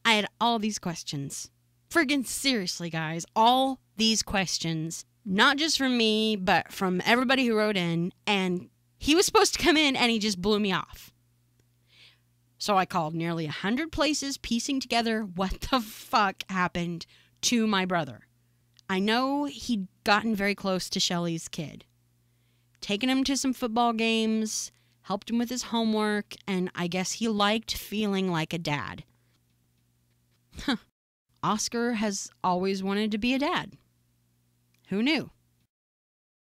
I had all these questions. Friggin' seriously, guys, all these questions. Not just from me, but from everybody who wrote in. And he was supposed to come in and he just blew me off. So I called nearly 100 places, piecing together what the fuck happened to my brother. I know he'd gotten very close to Shelly's kid. Taken him to some football games, helped him with his homework, and I guess he liked feeling like a dad. Oscar has always wanted to be a dad. Who knew?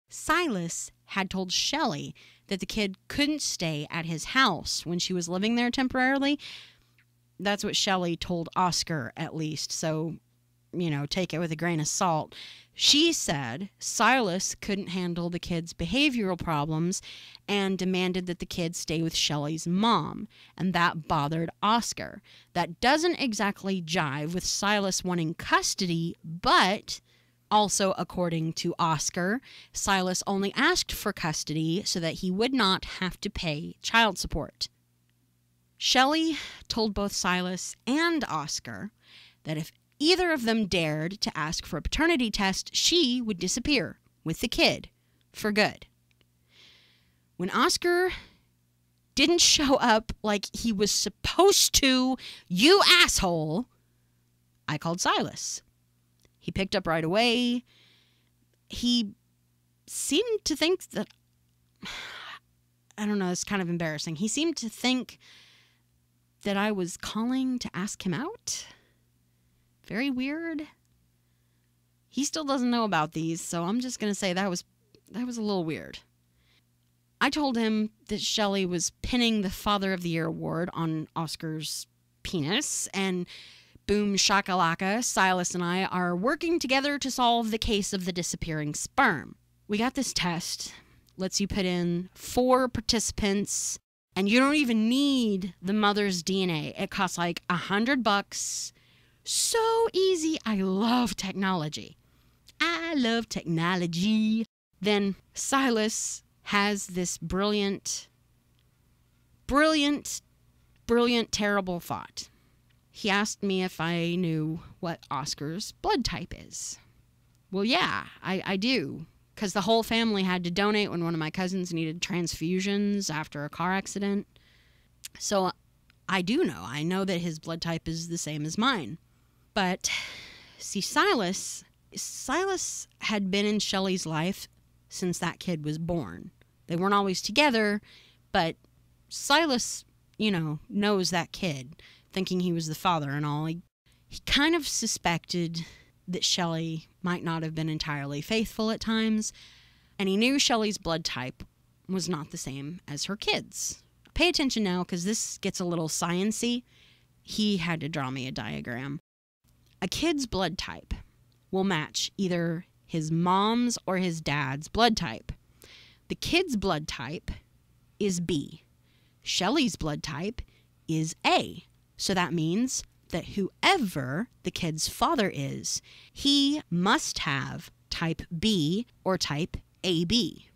Silas had told Shelly that the kid couldn't stay at his house when she was living there temporarily. That's what Shelly told Oscar, at least, so, take it with a grain of salt. She said Silas couldn't handle the kid's behavioral problems and demanded that the kid stay with Shelly's mom, and that bothered Oscar. That doesn't exactly jive with Silas wanting custody, but also, according to Oscar, Silas only asked for custody so that he would not have to pay child support. Shelly told both Silas and Oscar that if either of them dared to ask for a paternity test, she would disappear with the kid for good. When Oscar didn't show up like he was supposed to, you asshole, I called Silas. He picked up right away. He seemed to think that, I don't know, it's kind of embarrassing. He seemed to think that I was calling to ask him out. Very weird. He still doesn't know about these, so I'm just going to say that was a little weird. I told him that Shelly was pinning the Father of the Year award on Oscar's penis, and boom shakalaka, Silas and I are working together to solve the case of the disappearing sperm. We got this test, lets you put in 4 participants, and you don't even need the mother's DNA. It costs like $100. So easy. I love technology. I love technology. Then Silas has this brilliant, terrible thought. He asked me if I knew what Oscar's blood type is. Well, yeah, I do. Because the whole family had to donate when one of my cousins needed transfusions after a car accident. So I do know. I know that his blood type is the same as mine. But, see, Silas had been in Shelly's life since that kid was born. They weren't always together, but Silas, knows that kid, thinking he was the father and all. He kind of suspected that Shelly might not have been entirely faithful at times, and he knew Shelly's blood type was not the same as her kid's. Pay attention now, because this gets a little science-y. He had to draw me a diagram. A kid's blood type will match either his mom's or his dad's blood type. The kid's blood type is B. Shelly's blood type is A. So that means that whoever the kid's father is, he must have type B or type AB.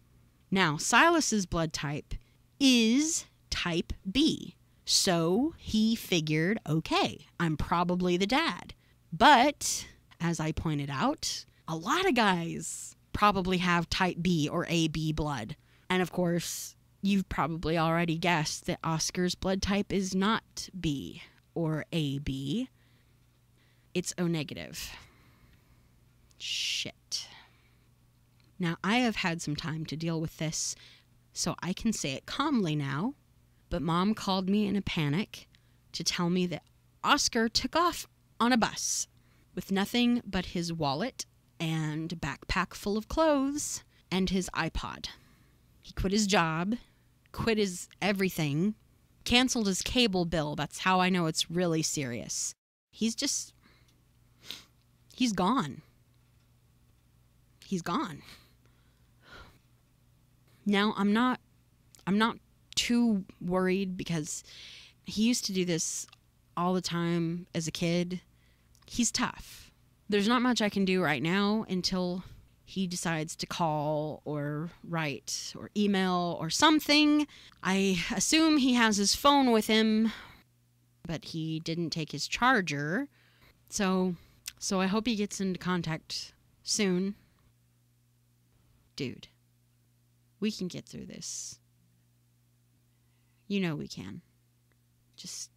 Now, Silas's blood type is type B. So he figured, okay, I'm probably the dad. But, as I pointed out, a lot of guys probably have type B or AB blood. And of course, you've probably already guessed that Oscar's blood type is not B or AB. It's O negative. Shit. Now, I have had some time to deal with this, so I can say it calmly now, but Mom called me in a panic to tell me that Oscar took off on a bus with nothing but his wallet and backpack full of clothes and his iPod. He quit his job, quit his everything, canceled his cable bill. That's how I know it's really serious. He's gone. He's gone. Now, I'm not too worried because he used to do this all the time as a kid. He's tough. There's not much I can do right now until he decides to call or write or email or something. I assume he has his phone with him, but he didn't take his charger. So I hope he gets into contact soon. Dude, we can get through this. You know we can. Just